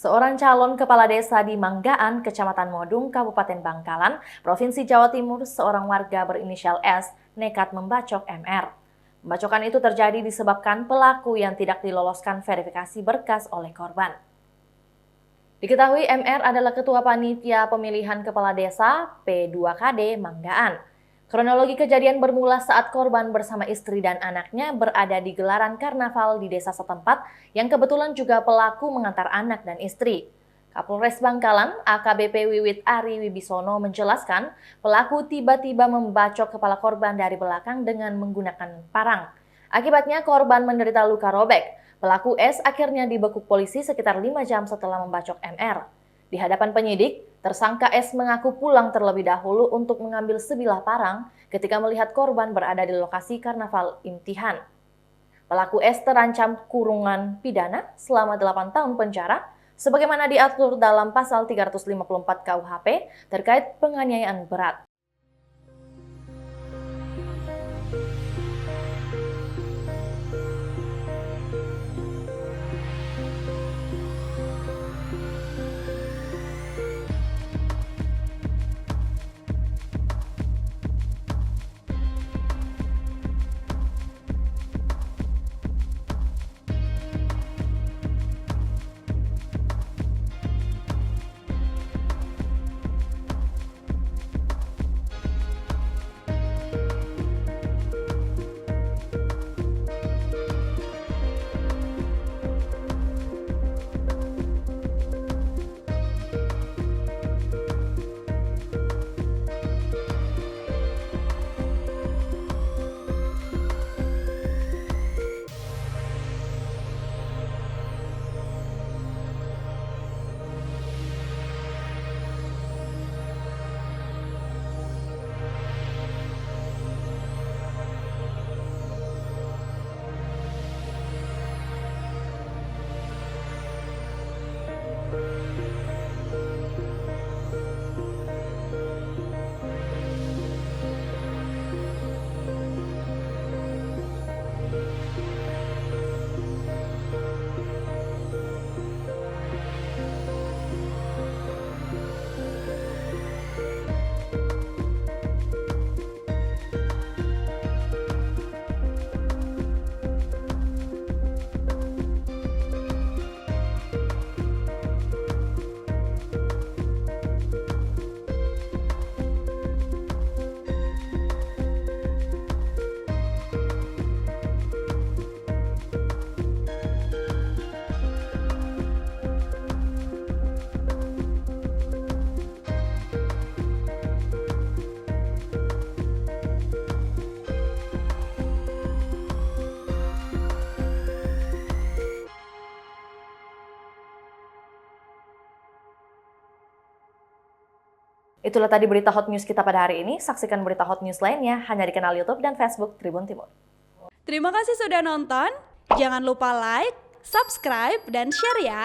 Seorang calon kepala desa di Manggaan, Kecamatan Modung, Kabupaten Bangkalan, Provinsi Jawa Timur, seorang warga berinisial S nekat membacok MR. Pembacokan itu terjadi disebabkan pelaku yang tidak diloloskan verifikasi berkas oleh korban. Diketahui MR adalah Ketua Panitia Pemilihan Kepala Desa P2KD Manggaan. Kronologi kejadian bermula saat korban bersama istri dan anaknya berada di gelaran karnaval di desa setempat yang kebetulan juga pelaku mengantar anak dan istri. Kapolres Bangkalan, AKBP Wiwit Ari Wibisono menjelaskan pelaku tiba-tiba membacok kepala korban dari belakang dengan menggunakan parang. Akibatnya korban menderita luka robek. Pelaku S akhirnya dibekuk polisi sekitar 5 jam setelah membacok MR. Di hadapan penyidik, tersangka S mengaku pulang terlebih dahulu untuk mengambil sebilah parang ketika melihat korban berada di lokasi karnaval Imtihan. Pelaku S terancam kurungan pidana selama 8 tahun penjara, sebagaimana diatur dalam pasal 354 KUHP terkait penganiayaan berat. Itulah tadi berita hot news kita pada hari ini. Saksikan berita hot news lainnya hanya di kanal YouTube dan Facebook Tribun Timur. Terima kasih sudah nonton. Jangan lupa like, subscribe, dan share ya.